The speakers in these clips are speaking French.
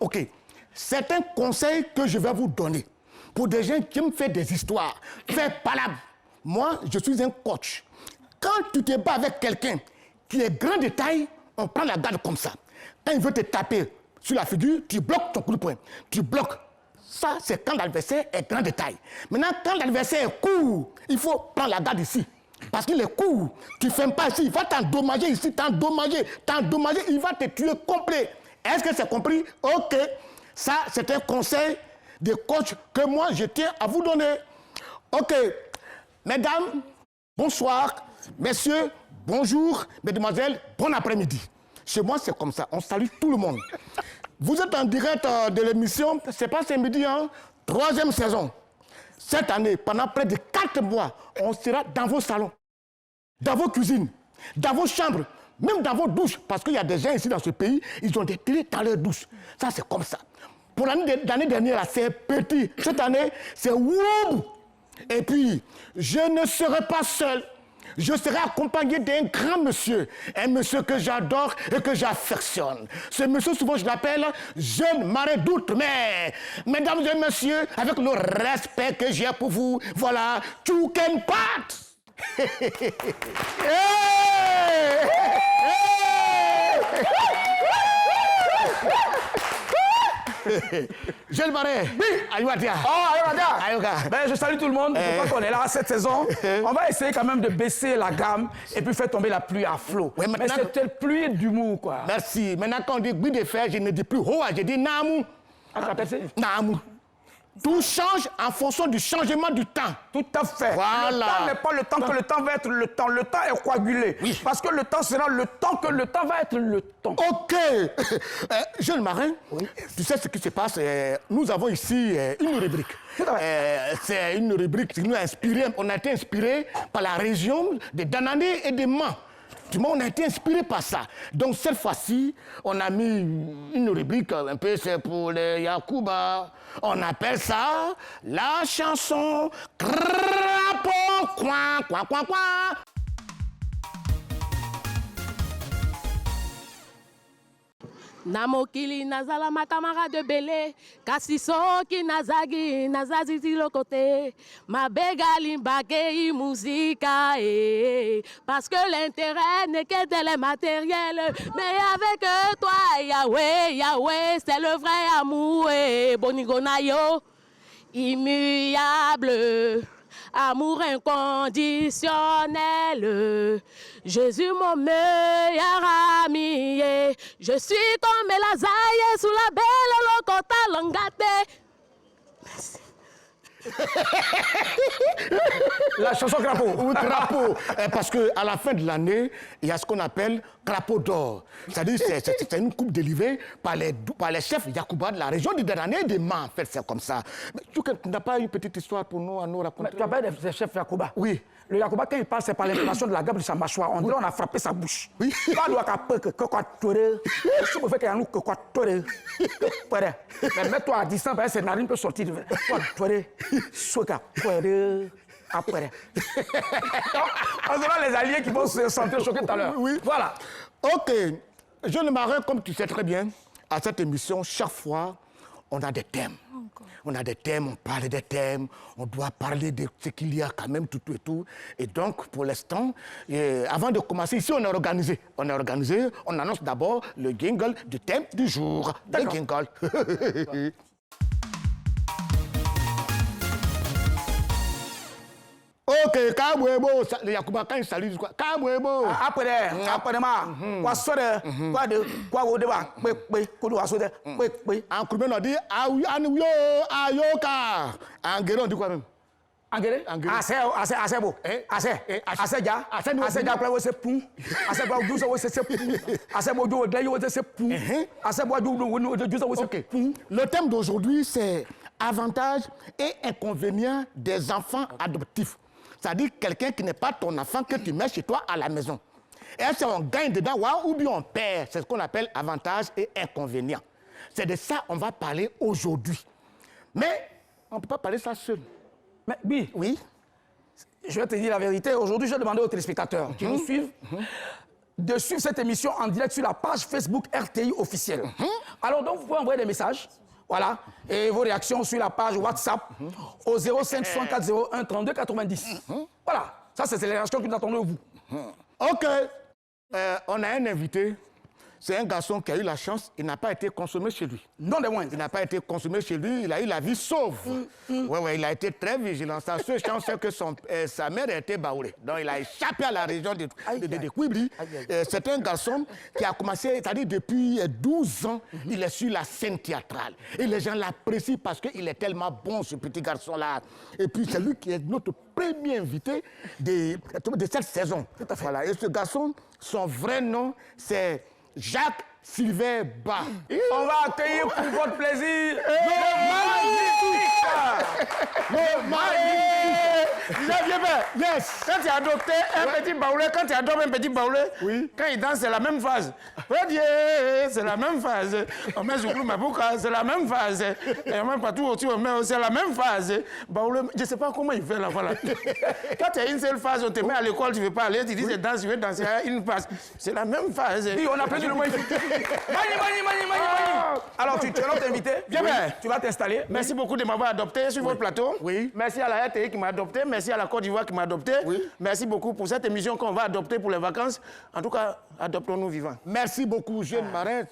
OK. C'est un conseil que je vais vous donner. Pour des gens qui me font des histoires, faire palabre. Moi, je suis un coach. Quand tu te bats avec quelqu'un qui est grand de taille, on prend la garde comme ça. Quand il veut te taper sur la figure, tu bloques ton coup de poing. Tu bloques. Ça, c'est quand l'adversaire est grand de taille. Maintenant, quand l'adversaire est court, il faut prendre la garde ici. Parce qu'il est court. Tu ne fermes pas ici. Il va t'endommager ici, t'endommager, il va te tuer complet. Est-ce que c'est compris? OK. Ça, c'est un conseil de coach que moi, je tiens à vous donner. OK. Mesdames, bonsoir. Messieurs, bonjour. Mesdemoiselles, bon après-midi. Chez moi, c'est comme ça. On salue tout le monde. Vous êtes en direct de l'émission, c'est pas ce midi, hein? 3e saison. Cette année, pendant près de 4 mois, on sera dans vos salons, dans vos cuisines, dans vos chambres, même dans vos douches. Parce qu'il y a des gens ici dans ce pays, ils ont des télés dans leurs douches. Ça, c'est comme ça. Pour l'année dernière, c'est petit. Cette année, c'est wouh! Et puis, je ne serai pas seul. Je serai accompagné d'un grand monsieur, un monsieur que j'adore et que j'affectionne. Ce monsieur, souvent, je l'appelle Jeune Marin d'Outre-mer. Mesdames et messieurs, avec le respect que j'ai pour vous, voilà, Tchouken-Pat. Jeune Marais, oui, Ayoua. Oh, Ayoua. Ben, je salue tout le monde. Pourquoi on est là cette saison? On va essayer quand même de baisser la gamme et puis faire tomber la pluie à flot. Oui, mais c'est une pluie d'humour, quoi. Merci. Maintenant, quand on dit bruit de fer, je ne dis plus hoa, je dis namou. Ah, tu appelles ça? Namou. Tout change en fonction du changement du temps. Tout à fait. Voilà. Le temps n'est pas le temps que le temps va être le temps. Le temps est coagulé. Oui. Parce que le temps sera le temps que le temps va être le temps. OK. Jeune Marin, oui. Tu sais ce qui se passe? Nous avons ici une rubrique. C'est une rubrique qui nous a inspiré. On a été inspiré par la région de Danané et de Mans. On a été inspiré par ça. Donc cette fois-ci, on a mis une rubrique un peu, c'est pour les Yacouba. On appelle ça la chanson Crapaud Coin, coin, coin, coin. Namokili nazala ma camarade belé, Kasisoki nazagi nazazizi le côté, ma bégali bagay musika parce que l'intérêt n'est que tel les matériels, mais avec toi Yahweh, Yahweh, c'est le vrai amour bonigonayo, immuable. Amour inconditionnel, Jésus mon meilleur ami, je suis comme la zaïe sous la belle locota langate. Merci. La chanson Crapaud. Oui, Crapaud. Parce qu'à la fin de l'année, il y a ce qu'on appelle Crapaud d'or. C'est-à-dire c'est une coupe délivrée par les chefs Yacouba de la région de Danané et de Mans. En fait, c'est comme ça. Mais tu n'as pas une petite histoire pour nous à nous raconter? Mais tu as parlé des chefs Yacouba? Oui. Le Yacouba, quand il parle, c'est par l'inflammation de la gamme de sa mâchoire. On dirait qu'on a frappé sa bouche. Oui. Pas de mais mets-toi à distance, parce que ses narines peuvent sortir. Après. On sera les alliés qui vont se sentir choqués tout à l'heure. Oui. Voilà. OK. Jeune Marin, comme tu sais très bien, à cette émission, chaque fois, on a des thèmes. On a des thèmes, on parle des thèmes, on doit parler de ce qu'il y a quand même, tout et tout. Et donc, pour l'instant, avant de commencer, ici, on est organisé. On annonce d'abord le jingle du thème du jour. Le jingle. OK, Kabwebo, le Yacouba, quand il salue, quoi? Kabwebo. Après, quoi sort, quoi au débat, en Kourben, on dit Anouyo, Ayoka. En Guéron, on dit quoi même? Assez beau. Assez déjà. Assez déjà, après, c'est pou. Assez beau, c'est pou. Assez beau, c'est pou. Assez beau, c'est pou. Le thème d'aujourd'hui, c'est avantages et inconvénients des enfants adoptifs. C'est-à-dire quelqu'un qui n'est pas ton enfant que tu mets chez toi à la maison. Est-ce qu'on gagne dedans ou bien on perd? C'est ce qu'on appelle avantages et inconvénients. C'est de ça qu'on va parler aujourd'hui. Mais on ne peut pas parler ça seul. Mais oui. Oui. Je vais te dire la vérité. Aujourd'hui, je vais demander aux téléspectateurs qui nous suivent de suivre cette émission en direct sur la page Facebook RTI officielle. Alors, donc, vous pouvez envoyer des messages. Voilà. Et vos réactions sur la page WhatsApp au 05 64 01 32 90. Voilà. Ça, c'est les réactions que nous attendons de vous. OK. On a un invité. C'est un garçon qui a eu la chance, il n'a pas été consommé chez lui. Non des moindres. Il n'a pas été consommé chez lui, il a eu la vie sauve. Ouais, il a été très vigilant. Sa seule chance, c'est que sa mère était baoulée. Donc, il a échappé à la région de Kwibli. C'est un garçon qui a commencé, c'est-à-dire depuis 12 ans, il est sur la scène théâtrale. Et les gens l'apprécient parce qu'il est tellement bon, ce petit garçon-là. Et puis, c'est lui qui est notre premier invité de cette saison. Tout à fait. Voilà. Et ce garçon, son vrai nom, c'est Jacques Sylvain Ba. On va accueillir pour votre plaisir le magnifique. Yes. Quand tu as adopté un petit baoulé, oui. Quand il danse, c'est la même phase. C'est la même phase. On met Zouglou Mabouka, c'est la même phase. Et même partout autour, c'est la même phase. Baoulé, je ne sais pas comment il fait là, voilà. Quand tu as une seule phase, on te met à l'école, tu ne veux pas aller, tu dis c'est danse, tu veux danser une phase. C'est la même phase. Oui, on a perdu le magnifique. Mani. Alors, tu es notre invité. Bien. Tu vas t'installer. Merci beaucoup de m'avoir adopté sur votre plateau. Oui. Merci à la RTI qui m'a adopté. Merci à la Côte d'Ivoire qui m'a adopté. Oui. Merci beaucoup pour cette émission qu'on va adopter pour les vacances. En tout cas, adoptons-nous vivants. Merci beaucoup, jeune marin.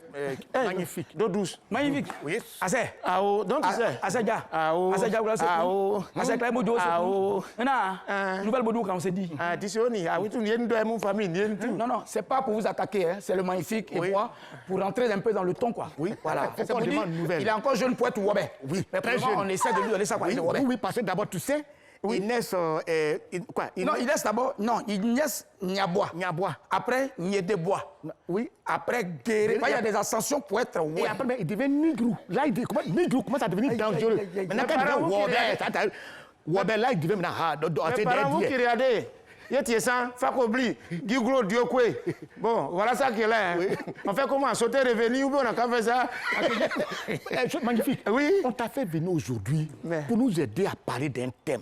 Magnifique. D'eau douce. Magnifique. Oui. Assez. Aou, donc tu sais. Assez, gars. Aou. Assez, gars, voilà, c'est Aou. Assez, clair, Boudou, c'est Aou. Non, nouvelle Boudou, comme on s'est dit. Ah, tu sais, on y a oui, tout le monde de mon famille. Non, c'est pas pour vous attaquer, hein. C'est le magnifique et moi, pour rentrer un peu dans le ton, quoi. Oui, Voilà. C'est pour dire, il est encore jeune poète Wobé. Oui, mais très jeune. On essaie de lui donner ça, quoi. Oui, parce que d'abord, tu sais, Inès, quoi Non, Inès d'abord, non, Inès Niabois. Après, Niedebois. Oui. Après, Guéré. Il y a des ascensions pour être Et après, il devient Nigrou. Là, Nigrou commence à devenir dangereux. Maintenant, quand il devient Wobé, là, il devient maintenant. Mais par vous qui regardez, Yetiesan, Fakobli, Giglo, Diokwe. Bon, voilà ça qui est là. Hein. Oui. On fait comment? Sauter, revenir ou bien on a qu'à faire ça? Magnifique. Oui. On t'a fait venir aujourd'hui pour nous aider à parler d'un thème.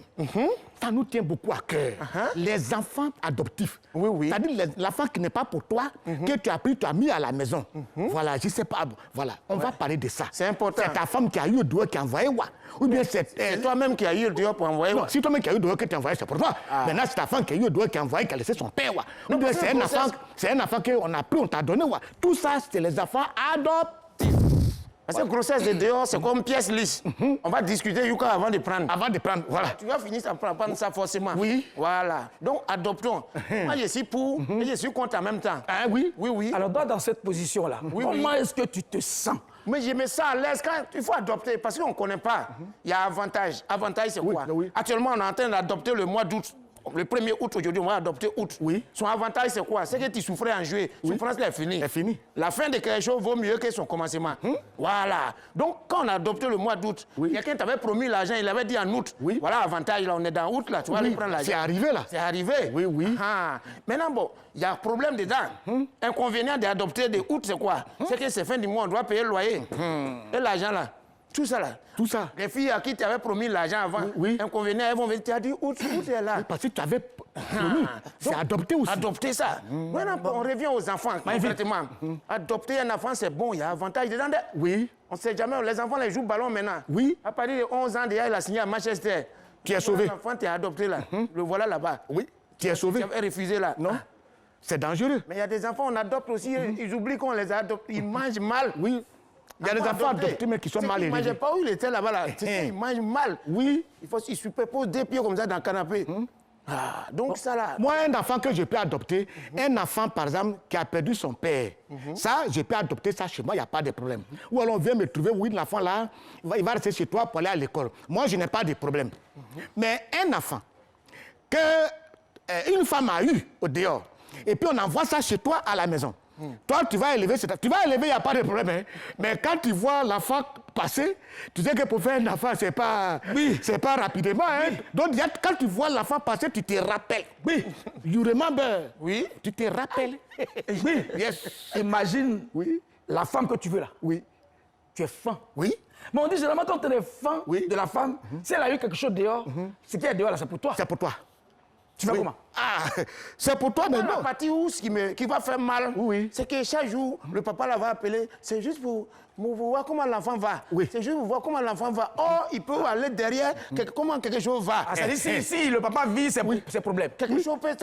Ça nous tient beaucoup à cœur. Les enfants adoptifs. Oui. C'est-à-dire l'enfant qui n'est pas pour toi, que tu as pris, tu as mis à la maison. Voilà, je ne sais pas. Voilà, on va parler de ça. C'est important. C'est ta femme qui a eu le doigt qui a envoyé. Ou bien c'est toi-même qui as eu le doigt pour envoyer. Non, si toi-même qui as eu le doigt qui t'a envoyé, c'est pour toi. Maintenant, c'est ta femme qui a eu le doigt qui a envoyé, qui a laissé son père. Ou bien c'est un enfant qu'on a pris, on t'a donné. Tout ça, c'est les enfants adoptifs. Parce que grossesse de dehors, c'est comme pièce lisse. On va discuter, Yuka, avant de prendre. Avant de prendre, voilà. Tu vas finir par prendre ça forcément. Oui. Voilà. Donc, adoptons. Moi, je suis pour et je suis contre en même temps. Ah oui. Alors, dans cette position-là, comment est-ce que tu te sens? Mais je me sens à l'aise quand il faut adopter, parce qu'on ne connaît pas. Il y a avantage. Avantage, c'est quoi? Actuellement, on est en train d'adopter le mois d'août. Le 1er août, aujourd'hui, on va adopter août. Oui. Son avantage, c'est quoi? C'est que tu souffrais en juillet. Souffrance, là, est finie. C'est fini. La fin de quelque chose vaut mieux que son commencement. Voilà. Donc, quand on a adopté le mois d'août, quelqu'un t'avait promis l'argent, il avait dit en août. Voilà, avantage, là, on est dans août, là, tu vas aller prendre l'argent. C'est arrivé, là. C'est arrivé. Oui. Maintenant, bon, il y a un problème dedans. Inconvénient d'adopter de août, c'est quoi? C'est que c'est fin du mois, on doit payer le loyer. Et l'argent, là. Tout ça là. Tout ça. Les filles à qui tu avais promis l'argent avant, inconvénient, elles vont venir, tu as dit où est là. Parce que tu avais promis. C'est adopté aussi. Adopter ça. Maintenant, on revient aux enfants, concrètement. Adopter un enfant, c'est bon, il y a avantage dedans. Oui. On ne sait jamais, les enfants, les jouent ballon maintenant. Oui. À partir de 11 ans, déjà, il a signé à Manchester. Tu es sauvé. L'enfant, tu es adopté là. Le voilà là-bas. Oui. Tu es sauvé. Tu avais refusé là. Non. C'est dangereux. Mais il y a des enfants, on adopte aussi, ils oublient qu'on les adopte. Ils mangent mal. Oui. Il y a des enfants adoptés, mais qui sont mal élevés. Ils ne mangeaient pas où il était là-bas. Là. Ils mangent mal. Oui. Ils superposent des pieds comme ça dans le canapé. Donc ça là. Moi, un enfant que je peux adopter, un enfant par exemple qui a perdu son père, ça, je peux adopter ça chez moi, il n'y a pas de problème. Ou alors on vient me trouver, oui, l'enfant là, il va rester chez toi pour aller à l'école. Moi, je n'ai pas de problème. Mais un enfant qu'une femme a eu au dehors, et puis on envoie ça chez toi à la maison. Toi, tu vas élever, il n'y a pas de problème. Hein. Mais quand tu vois l'enfant passer, tu sais que pour faire un enfant, c'est pas rapidement. Hein. Donc, quand tu vois l'enfant passer, tu te rappelles. Oui. You remember. Oui. Tu te rappelles. Oui. Yes. Imagine la femme que tu veux là. Oui. Tu es faim. Oui. Mais on dit généralement, quand tu es faim de la femme, si elle a eu quelque chose dehors, ce qui est dehors là, c'est pour toi. C'est pour toi. Tu vas comment? Ah, c'est pour toi, mais La non. partie où qui va faire mal, c'est que chaque jour, le papa la va appeler, c'est juste pour voir comment l'enfant va. Oui. C'est juste pour voir comment l'enfant va. Oh, il peut aller derrière, comment quelque chose va. Ah, ça dit si le papa vit ses problèmes. Quelque chose peut,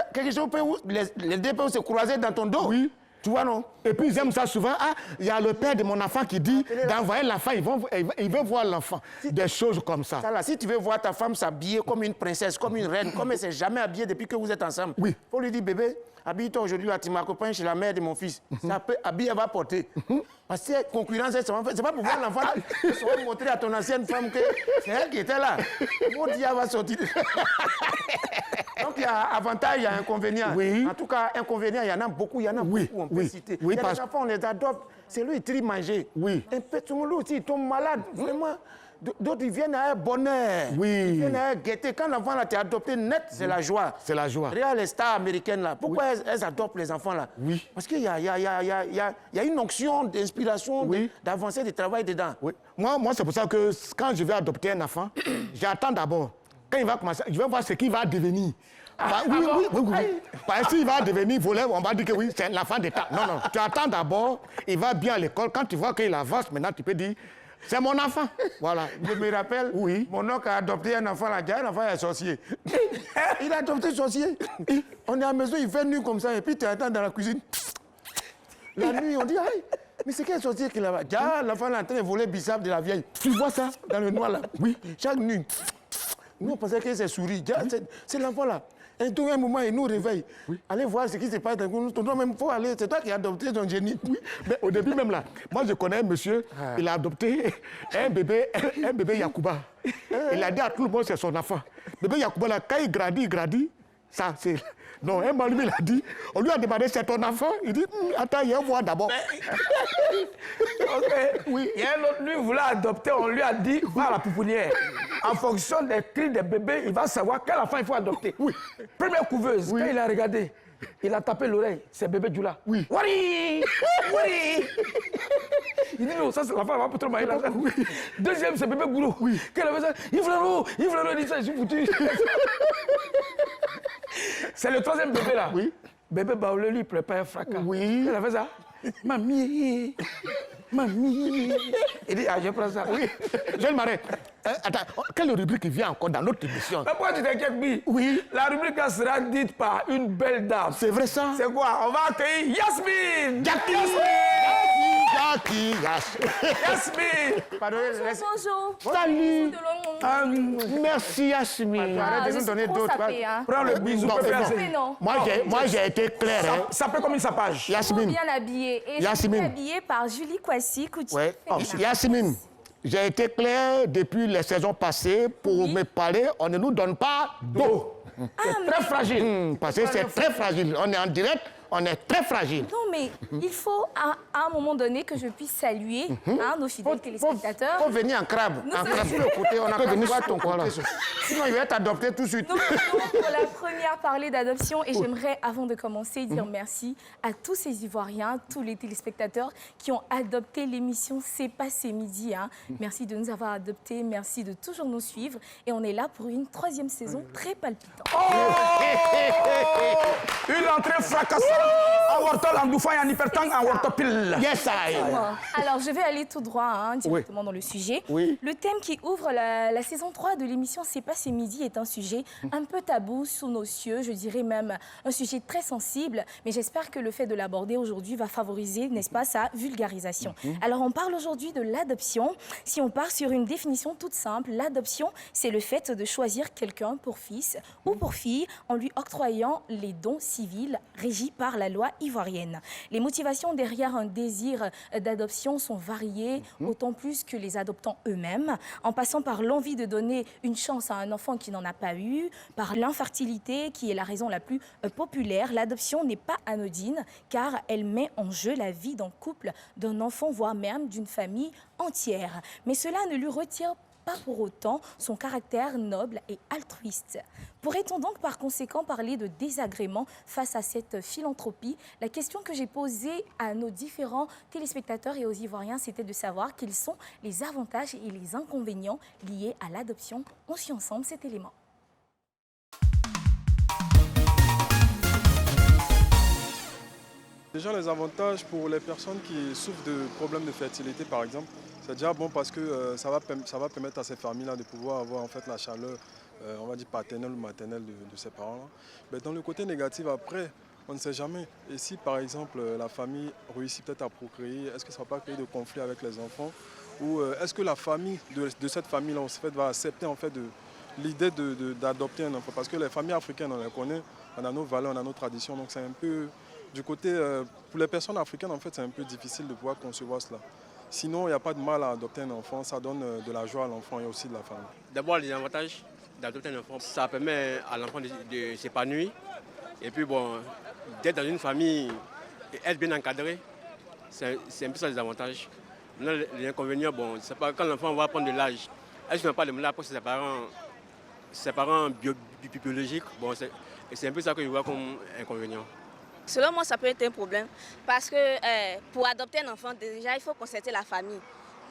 les deux peuvent se croiser dans ton dos. Oui. Tu vois, non? Et puis, j'aime ça souvent. Ah, il y a le père de mon enfant qui dit d'envoyer l'enfant, il veut voir l'enfant. Des choses comme ça. Ça là, si tu veux voir ta femme s'habiller comme une princesse, comme une reine, comme elle ne s'est jamais habillée depuis que vous êtes ensemble, Oui. faut lui dire, bébé, habille-toi aujourd'hui, tu m'accompagnes chez la mère de mon fils. Ça peut, habille, elle va porter. Parce que concurrence, c'est pas pour voir l'enfant là. Tu saurais montrer à ton ancienne femme que c'est elle qui était là. Mon Dieu, elle va sortir. Donc, il y a avantage, il y a inconvénient. Oui. En tout cas, inconvénient, il y en a beaucoup, on peut citer. Oui, Il y a des enfants, on les adopte, c'est lui, il trie manger. Oui. Un peu, tout le monde aussi, il tombe malade, vraiment. D'autres, ils viennent à un bonheur. Oui. Ils viennent à un gaieté. Quand l'enfant là, t'es adopté net, c'est la joie. C'est la joie. Regarde les stars américaines là. Pourquoi elles adoptent les enfants là? Oui. Parce qu'il y a une onction d'inspiration, Oui. d'avancer, de travail dedans. Oui. Moi c'est pour ça que quand je vais adopter un enfant, j'attends d'abord. Quand il va commencer, je vais voir ce qu'il va devenir. Oui. Parce que s'il va devenir voleur, on va dire que oui, c'est l'enfant d'État. Non. Tu attends d'abord, il va bien à l'école. Quand tu vois qu'il avance, maintenant tu peux dire, c'est mon enfant. Voilà. Je me rappelle, mon oncle a adopté un enfant là, un enfant est sorcier. Il a adopté un sorcier. On est à la maison, il fait nuit comme ça, et puis tu attends dans la cuisine. La nuit, on dit, aïe, mais c'est quel sorcier qui l'a... L'enfant est en train de voler bissap de la vieille. Tu vois ça dans le noir là? Oui. Chaque nuit. Nous, on pensait que c'est souris. C'est l'enfant là. Et tout un moment, il nous réveille. Allez voir ce qui se passe. Tonton, même, faut aller. C'est toi qui as adopté ton génie. Oui, mais au début même là, moi je connais un monsieur, il a adopté un bébé Yacouba. Il a dit à tout le monde c'est son enfant. Bébé Yacouba là, quand il grandit, ça c'est... Non, un moment lui il a dit, on lui a demandé c'est ton enfant, il dit, attends, il y a un voir d'abord. Ok. Oui. Il y a un autre, lui, il voulait adopter, on lui a dit, va à la pouponnière. En fonction des cris des bébés, il va savoir quel enfant il faut adopter. Oui. Première couveuse, quand il a regardé, il a tapé l'oreille, c'est bébé Djoula. Oui. Wari! Il dit, non, ça c'est l'enfant, il va pas trop mailler l'argent. Deuxième, c'est bébé Goulou. Oui. Quel avait ça? Yves-Lero, il dit ça, je suis foutu. C'est le troisième bébé là. Oui. Bébé Baoulé, lui, prépare un fracas. Oui. Il a fait ça. Mamie. Il dit, ah, je prends ça. Oui. Jeune Marais, attends, quelle rubrique vient encore dans notre émission? Mais pourquoi tu t'inquiètes, Bi? Oui. La rubrique sera dite par une belle dame. C'est vrai ça? C'est quoi? On va accueillir Yasmine. Yasmine. Bonjour. Salut. Merci Yasmine. Arrête de nous donner d'autres. Prends le bisou. Non. Moi j'ai été clair. Hein. Ça fait comme une sapage. Yasmine. Bien habillée. Et je suis habillée par Julie Kwasi Kouti. Ouais. Yasmine, j'ai été clair depuis les saisons passées pour me parler. On ne nous donne pas d'eau. C'est très fragile. Parce que c'est très fragile. On est en direct, on est très fragile. Non, mais il faut à un moment donné que je puisse saluer nos fidèles téléspectateurs. Faut venir en crabe. En crabe sur le côté, on a qu'à venir ton côté. Sinon, il va être adopté tout de suite. Nous allons pour la première parler d'adoption et j'aimerais, avant de commencer, dire merci à tous ces Ivoiriens, tous les téléspectateurs qui ont adopté l'émission C'est pas c'est midi. Merci de nous avoir adoptés, merci de toujours nous suivre et on est là pour une 3e saison très palpitante. Une entrée fracassante. En Wortol, en Doufan et en Hypertang, en Wortopil. Yes, I. Alors, je vais aller tout droit, directement dans le sujet. Oui. Le thème qui ouvre la saison 3 de l'émission C'est pas c'est midi est un sujet un peu tabou sous nos cieux, je dirais même un sujet très sensible, mais j'espère que le fait de l'aborder aujourd'hui va favoriser, n'est-ce pas, sa vulgarisation. Alors, on parle aujourd'hui de l'adoption. Si on part sur une définition toute simple, l'adoption, c'est le fait de choisir quelqu'un pour fils ou pour fille en lui octroyant les dons civils régis par la loi ivoirienne. Les motivations derrière un désir d'adoption sont variées, autant plus que les adoptants eux-mêmes, en passant par l'envie de donner une chance à un enfant qui n'en a pas eu, par l'infertilité qui est la raison la plus populaire. L'adoption n'est pas anodine car elle met en jeu la vie d'un couple, d'un enfant, voire même d'une famille entière. Mais cela ne lui retire pas pour autant son caractère noble et altruiste. Pourrait-on donc par conséquent parler de désagrément face à cette philanthropie? La question que j'ai posée à nos différents téléspectateurs et aux Ivoiriens, c'était de savoir quels sont les avantages et les inconvénients liés à l'adoption. On suit ensemble cet élément. Déjà, les avantages pour les personnes qui souffrent de problèmes de fertilité, par exemple, c'est déjà bon parce que ça va permettre à ces familles-là de pouvoir avoir en fait la chaleur, on va dire paternelle ou maternelle de ses parents. Mais dans le côté négatif, après, on ne sait jamais. Et si, par exemple, la famille réussit peut-être à procréer, est-ce que ça ne va pas créer de conflits avec les enfants? Ou est-ce que la famille de cette famille-là, en fait, va accepter en fait l'idée d'adopter un enfant? Parce que les familles africaines, on les connaît, on a nos valeurs, on a nos traditions, donc c'est un peu... Du côté, pour les personnes africaines, en fait, c'est un peu difficile de pouvoir concevoir cela. Sinon, il n'y a pas de mal à adopter un enfant, ça donne de la joie à l'enfant et aussi de la famille. D'abord, les avantages d'adopter un enfant, ça permet à l'enfant de s'épanouir. Et puis, bon, d'être dans une famille et être bien encadré, c'est un peu ça les avantages. Maintenant, les inconvénients, bon, c'est pas quand l'enfant va prendre de l'âge, est-ce qu'il n'a pas le moyen pour ses parents biologiques, bon, c'est un peu ça que je vois comme inconvénient. Selon moi, ça peut être un problème parce que pour adopter un enfant, déjà, il faut concerter la famille.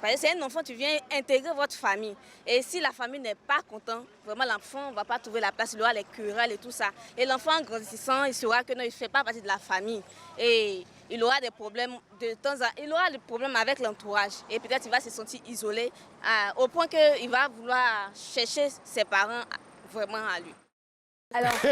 Parce que c'est un enfant, tu viens intégrer votre famille. Et si la famille n'est pas contente, vraiment l'enfant ne va pas trouver la place, il aura les querelles et tout ça. Et l'enfant, en grandissant, il saura que non, il ne fait pas partie de la famille. Et il aura des problèmes de temps en temps. Il aura des problèmes avec l'entourage. Et peut-être il va se sentir isolé au point qu'il va vouloir chercher ses parents vraiment à lui. Alors, comme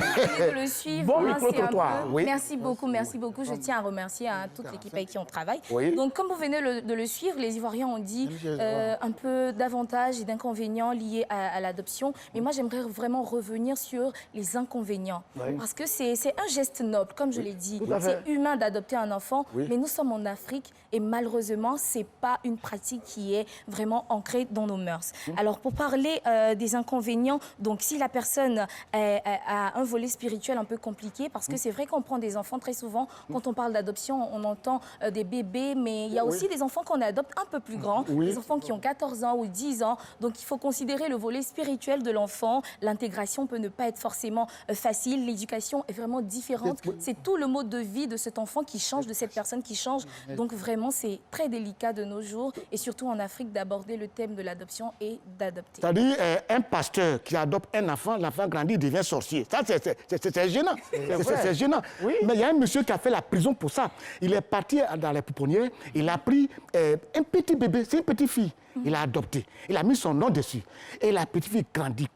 vous venez de le suivre, Bon hein, c'est un peu... oui. Merci beaucoup. Je tiens à remercier toute l'équipe avec qui on travaille. Oui. Donc, comme vous venez de le suivre, les Ivoiriens ont dit un peu d'avantages et d'inconvénients liés à l'adoption. Mais moi, j'aimerais vraiment revenir sur les inconvénients. Parce que c'est un geste noble, comme je l'ai dit. C'est humain d'adopter un enfant, mais nous sommes en Afrique et malheureusement, ce n'est pas une pratique qui est vraiment ancrée dans nos mœurs. Alors, pour parler des inconvénients, donc si la personne a un volet spirituel un peu compliqué, parce que c'est vrai qu'on prend des enfants très souvent, quand on parle d'adoption, on entend des bébés, mais il y a aussi des enfants qu'on adopte un peu plus grands, des enfants qui ont 14 ans ou 10 ans, donc il faut considérer le volet spirituel de l'enfant, l'intégration peut ne pas être forcément facile, l'éducation est vraiment différente, c'est tout le mode de vie de cet enfant qui change, de cette personne qui change, donc vraiment c'est très délicat de nos jours, et surtout en Afrique, d'aborder le thème de l'adoption et d'adopter. C'est-à-dire, un pasteur qui adopte un enfant, l'enfant grandit, il devient sorcier. Ça, c'est gênant. C'est gênant. Oui. Mais il y a un monsieur qui a fait la prison pour ça. Il est parti dans les pouponnières, il a pris un petit bébé, c'est une petite fille. Il l'a adopté. Il a mis son nom dessus. Et la petite fille grandit.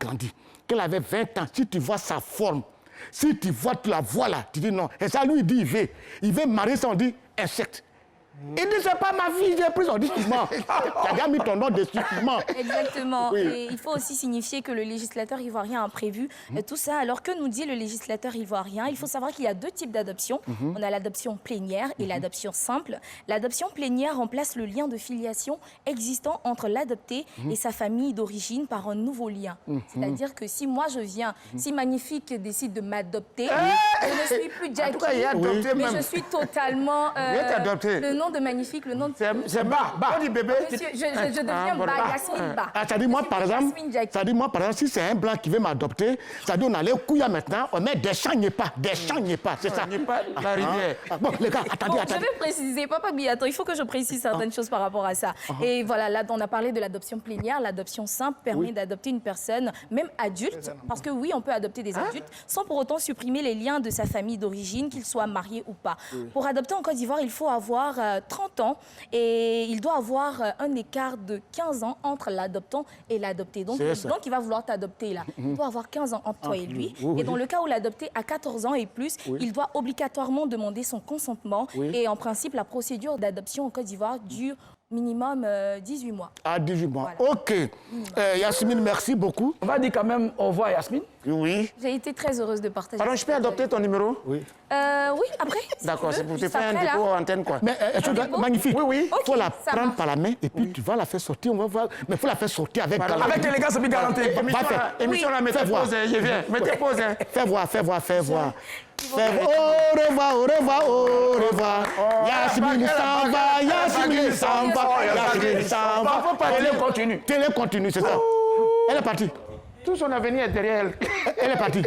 Qu'elle avait 20 ans, si tu vois sa forme, si tu la vois là, tu dis non. Et ça, lui, il dit, il veut marier ça, on dit insecte. Il dit, c'est pas ma fille, j'ai pris son disquement. Tu as déjà mis ton nom dessus. Exactement. Oui. Et il faut aussi signifier que le législateur ivoirien a prévu tout ça. Alors, que nous dit le législateur ivoirien? Il faut savoir qu'il y a deux types d'adoption. On a l'adoption plénière et l'adoption simple. L'adoption plénière remplace le lien de filiation existant entre l'adopté et sa famille d'origine par un nouveau lien. C'est-à-dire que si moi je viens, si Magnifique décide de m'adopter, je ne suis plus Jackie, mais je suis totalement... le nom de Magnifique, le nom de... C'est Ba. Monsieur, je deviens Ba, Yasmine Ba. Ça dit moi, par exemple, si c'est un blanc qui veut m'adopter, ça dit on a les couilles maintenant, on met des champs pas, c'est ça. La rivière. Bon, les gars, attendez. Je vais préciser, Papa Biato, il faut que je précise certaines choses par rapport à ça. Et voilà, là, on a parlé de l'adoption plénière. L'adoption simple permet d'adopter une personne, même adulte, parce que oui, on peut adopter des adultes, sans pour autant supprimer les liens de sa famille d'origine, qu'il soit marié ou pas. Pour adopter en Côte d'Ivoire, il faut avoir 30 ans et il doit avoir un écart de 15 ans entre l'adoptant et l'adopté. Donc, il va vouloir t'adopter là. Il doit avoir 15 ans entre toi et lui. Et dans le cas où l'adopté a 14 ans et plus, il doit obligatoirement demander son consentement. Et en principe, la procédure d'adoption en Côte d'Ivoire dure minimum 18 mois. 18 mois. Voilà. OK. Yasmine, merci beaucoup. On va dire quand même au revoir, Yasmine. Oui. J'ai été très heureuse de partager. Pardon, je peux adopter ton numéro? Oui, après. D'accord, c'est pour te faire un après, dépôt antenne, quoi. Mais Magnifique. Oui. Il faut la prendre par la main et puis tu vas la faire sortir. On va voir. Mais il faut la faire sortir avec galanterie. Avec élégance, mais galanterie. Émission là, mettez pause, je viens. Mettez pause. Fais voir. Au revoir. Yasmine s'en va. Télé continue, c'est ça. Elle est partie. Tout son avenir est derrière elle. Elle est partie.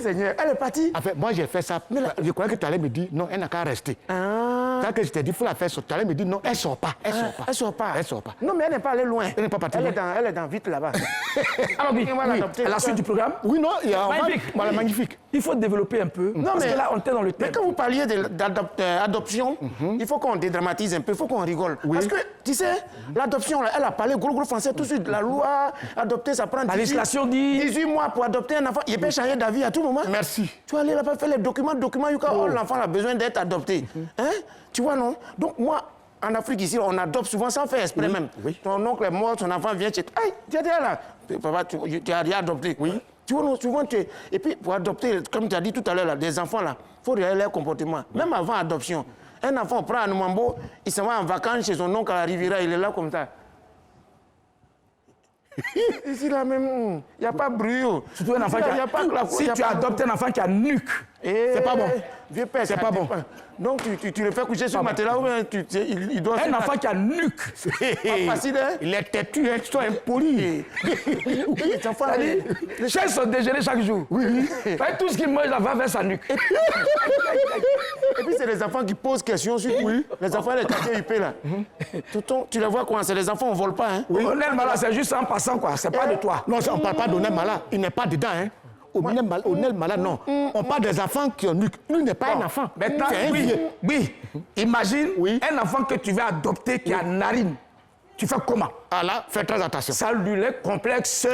Seigneur, elle est partie. En fait, moi, j'ai fait ça. Je croyais que tu allais me dire, non, elle n'a qu'à rester. C'est que je t'ai dit, il faut la faire sortir. Elle me dit non, elle sort pas. Elle sort pas. Elle sort pas. Elle sort pas. Non, mais elle n'est pas allée loin. Elle n'est pas partie loin. Elle est dans vite là-bas. Alors, oui, à la suite du programme. Oui, non, il y a Magnifique. Voilà, magnifique. Il faut développer un peu. Non, parce que là, on était dans le thème. Mais quand vous parliez d'adoption, il faut qu'on dédramatise un peu, il faut qu'on rigole. Parce que, tu sais, l'adoption, elle a parlé gros français tout de suite. La loi, adopter, ça prend La législation dit 18 mois pour adopter un enfant. Il peut changer d'avis à tout moment. Merci. Tu vas aller là-bas faire les documents, l'enfant a besoin d'être adopté. Hein? Tu vois, non? Donc, moi, en Afrique, ici, on adopte souvent sans faire exprès même. Oui. Ton oncle est mort, ton enfant vient chez toi. Aïe, tu es là. Papa, tu as rien adopté. Oui. Tu vois, non, souvent, et puis, pour adopter, comme tu as dit tout à l'heure, là, des enfants, là, il faut regarder leur comportement. Même avant adoption. Un enfant, on prend un Numambo, il se va en vacances chez son oncle à la Riviera, il est là comme ça. Ici, là même, il n'y a pas de bruit. surtout un enfant si tu adoptes un enfant qui a nuque. C'est pas bon. Vieux père, C'est pas bon. Donc, tu le fais coucher sur le matelas ou bien il doit... Un enfant qui a nuque. Pas facile, hein? Il est têtu, hein, tu es impoli. Oui, les enfants... Les chaises sont dégelées chaque jour. Oui. Tout ce qu'il mange, là, va vers sa nuque. Et puis, c'est les enfants qui posent questions sur... Oui. Les enfants, les quartiers huppés, là. Tu les vois comment? C'est les enfants, on ne vole pas, hein? Oui. Onel Mala, c'est juste en passant, quoi. C'est pas de toi. Non, on ne parle pas d'Onel Mala. Il n'est pas dedans, hein. Onel Mala, non. On parle des enfants qui ont nuque. Lui n'est pas un enfant. Maintenant, C'est un vieux. oui. Imagine un enfant que tu vas adopter qui a narine. Tu fais comment? Ah là, fais très attention. Salut les complexes.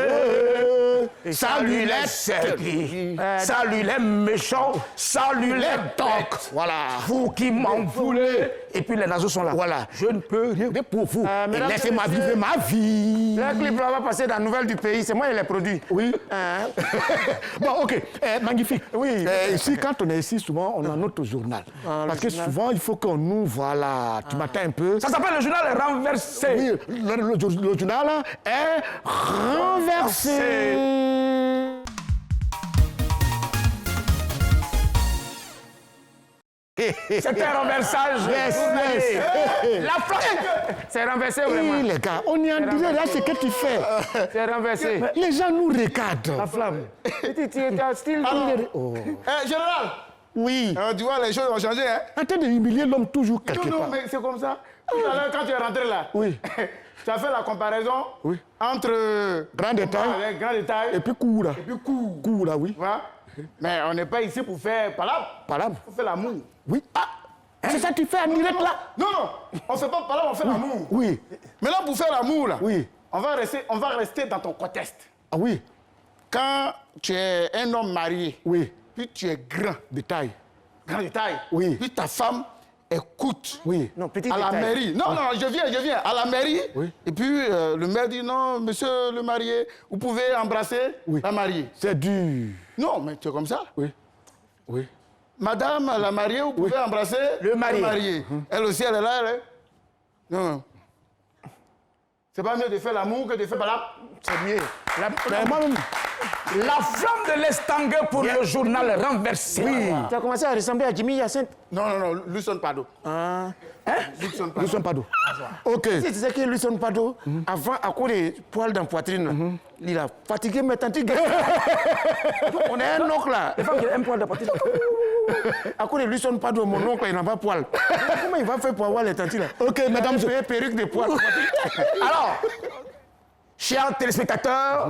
Salut les sexy. Salut les méchants. Salut les tocs. Voilà. Vous qui m'en voulez. Et puis les naseaux sont là. Voilà. Je ne peux rien pour vous. Et laissez-moi messieurs, vivre ma vie. Le clip là va passer dans la nouvelle du pays. C'est moi qui l'ai produit. Oui. Bon, ok. Magnifique. Oui. Ici, quand on est ici, souvent, on a notre journal. Parce que souvent, il faut qu'on nous, voilà, tu m'attends un peu. Ça s'appelle le journal renversé. Oui, le journal est renversé. C'est un renversage. Yes. La flèche. C'est renversé vraiment. Les gars, on est en direct là, c'est que tu fais. C'est renversé. Les gens nous regardent. La flamme. Tu es en style... Général, Oui. tu vois, les choses ont changé, hein? En train de humilier l'homme toujours quelque Non, part. mais c'est comme ça. Tout à l'heure, quand tu es rentré là, Oui. tu as fait la comparaison entre grand détail grand détail et puis court. et puis coup. Court là, oui. Voilà. Mais on n'est pas ici pour faire palabre. Palabre. On fait l'amour. Oui. Ah, c'est ça que tu fais en direct là? Non, on ne fait pas palabre, on fait l'amour. Oui. Maintenant, pour faire l'amour, là, Oui. on va rester dans ton contexte. Ah oui. Quand tu es un homme marié, Oui. puis tu es grand De taille. de taille, Oui. puis ta femme écoute. Oui. Non, petit À la détail. mairie. Non, je viens. À la mairie. Oui. Et puis, le maire dit, non, monsieur le marié, vous pouvez embrasser la mariée. C'est dur. Non, mais tu es comme ça. Oui. Oui. Madame la mariée, vous pouvez embrasser Le marié. Elle aussi, elle est là, elle est... Non. C'est pas mieux de faire l'amour que de faire palabre. C'est mieux. Moi-même. La flamme de l'estanguet pour le journal renversé. Oui. Tu as commencé à ressembler à Jimmy Hyacinthe. Non, Lucien Pado. Lucien Pado. Ok. Tu sais que Lucien Pado, avant, à cause des poils dans la poitrine, il a fatigué mes tantes. On est un oncle là. Les femmes qui ont un poil de poitrine. À cause de Lucien Pado, mon oncle, il n'a pas de poils. Comment il va faire pour avoir les tantes là? Ok, mesdames. Il a perruque de poils. Alors, chers téléspectateurs,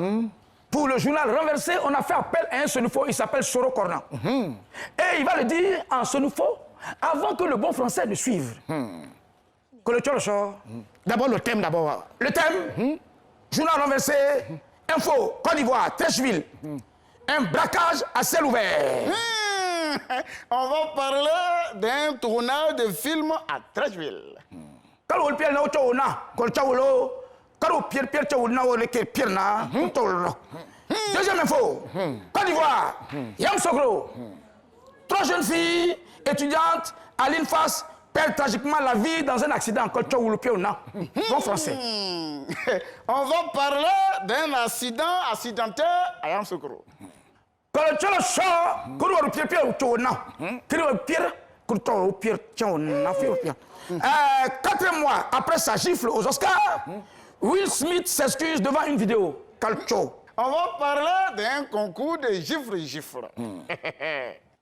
pour le journal renversé, on a fait appel à un Senufo, il s'appelle Soro Cornan. Et il va le dire en Senufo, avant que le bon français ne suive. Que le Tcholo. D'abord le thème, d'abord. Le thème, journal renversé, info, Côte d'Ivoire, Trècheville. Un braquage à ciel ouvert. On va parler d'un tournage de film à Trècheville. Quand on pierre na ocho na, quand on quand pierre na o le pierre na, deuxième info, Côte d'Ivoire, Yamoussoukro. 3 jeunes filles étudiantes à l'INFAS perdent tragiquement la vie dans un accident. Quand on le pierre na, bon français. On va parler d'un accidenté à Yamoussoukro. Quand on sort, quand on pierre na, quand on pierre, quand on pierre na, 4 mois après sa gifle aux Oscars, Will Smith s'excuse devant une vidéo. Calcio. On va parler d'un concours de gifle.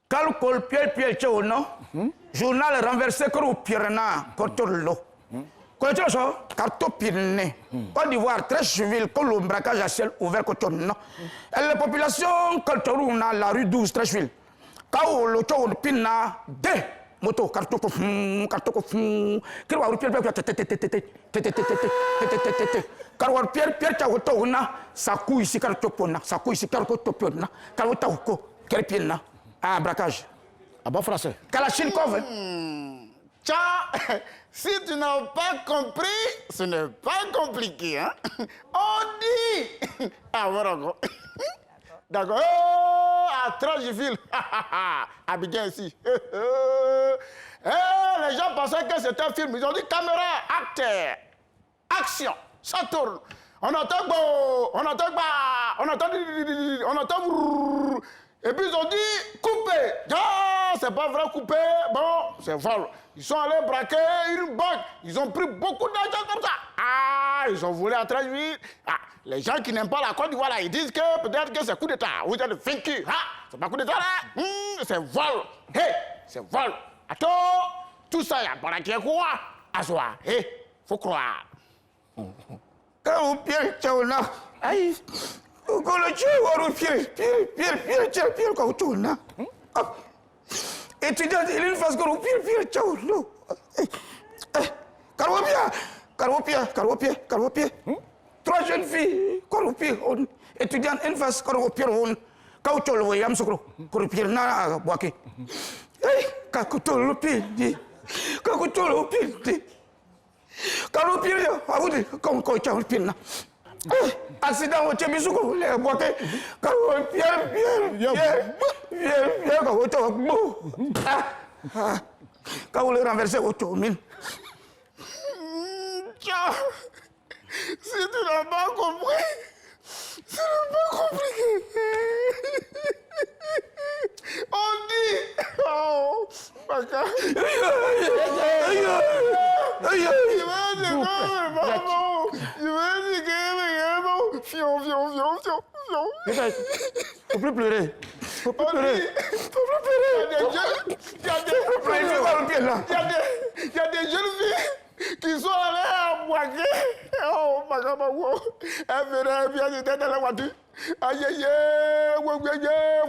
Calcul Pierre Tchouno, journal renversé que vous pirna, Cotolo. Quand tu as carton pirné, Côte d'Ivoire très civil, comme le braquage à ciel ouvert, Cotonou. Et la population, quand tu as la rue 12, très civil, quand le tchou pina, deux motos, carton, qui va vous Pierre Tchouona, sa couille ici, cartopona, sa couille ici, cartopona, carotauko, quel pina. Ah, braquage. Ah bon français. Kalachnikov. Tiens, si tu n'as pas compris, ce n'est pas compliqué, hein. On dit. Ah, voilà. D'accord. Oh, à Trangeville. Abidjan ici. Les gens pensaient que c'était un film. Ils ont dit caméra, acteur, action, ça tourne. On entend beau, on entend bas, on entend. Et puis ils ont dit couper. Ah, c'est pas vrai couper. Bon, c'est vol. Ils sont allés braquer une banque. Ils ont pris beaucoup d'argent comme ça. Ah, ils ont volé à Trangeville. Ah, les gens qui n'aiment pas la Côte d'Ivoire, ils disent que peut-être que c'est coup d'État. Vous êtes vaincu. Ah, c'est pas coup d'État là. C'est vol. Hey, c'est vol. Attends, tout ça, il y a pas la quoi. Assoir. Hey, faut croire. Quand vous Pierre Tchouona, aïe. Quand le Pierre, quand tu Tchouona. Étudiant, il est une phase que Pierre Tchouona. Carwopia. Trois jeunes filles, Carwopia. Étudiant, une phase Carwopia. Quand tu le yam sokro, Carwopia na boake. Carwopia. Carwopia, aoude, comme quand tu as accident au Tchébisouko, les boîtes. Pierre, quand vous le renversez au Tchomine. Si tu n'as pas compris, ce n'est pas compliqué. On dit. Oh, Baka. Faut plus pleurer. Faut plus pleurer. Il y a des jeunes filles qui sont allées à Boaké. Oh, elles venaient bien, elles étaient dans la voiture. Aïe,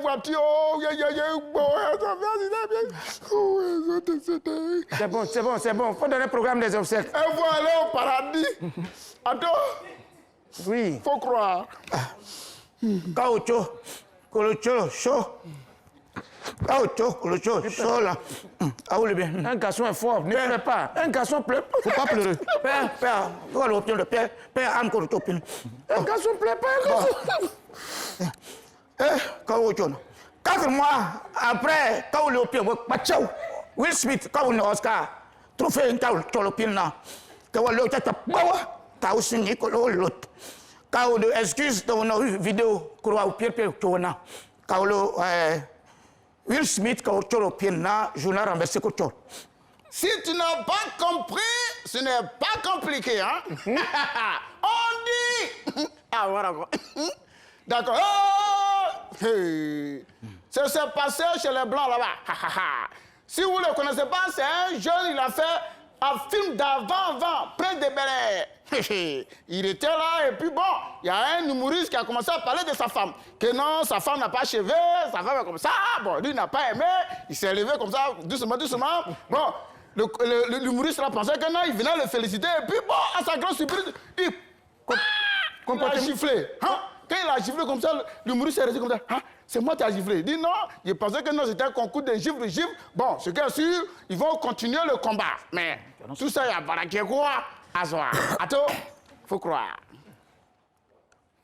voiture, C'est bon. Faut donner le programme des obsèques. Elles vont aller au paradis. Attends. Oui. Faut croire. Caucho, chaud. Caucho, chaud là. Ah oui, bien. Un garçon est fort, ne pleure pas. Un garçon pleure pas. Faut pas pleurer. Père, faut l'option de père âme qu'on t'opine. Un garçon pleure pas. Caucho. 4 mois après, quand on opine, Will Smith, quand on Oscar, trophée un caucho l'opine là. Quand on l'opine, t'as aussi Nicolas l'autre. Quand on excuse dans une vidéo, qu'on a Pierre Tchouona. Quand on Will Smith, quand on l'opine là, journal renversé qu'on tchou. Si tu n'as pas compris, ce n'est pas compliqué, hein? On dit. Ah, voilà. D'accord. Oh! Hey. Ça s'est passé chez les Blancs là-bas. Si vous ne le connaissez pas, c'est un jeune, il a fait un film d'avant, Prince de Bel-Air. Il était là et puis bon, il y a un humoriste qui a commencé à parler de sa femme. Que non, sa femme n'a pas achevé, sa femme est comme ça. Bon, lui n'a pas aimé, il s'est levé comme ça, doucement. Bon, l'humoriste a pensé que non, il venait le féliciter et puis bon, à sa grande surprise, il a giflé. Hein? Quand il a giflé comme ça, l'humoriste est resté comme ça. Hein? C'est moi qui ai giflé. Il dit non, il pensait que non, c'était un concours de gifle. Bon, ce qui est sûr, ils vont continuer le combat. Mais tout ça, il y a pas qui quoi à soi. Attends, faut croire.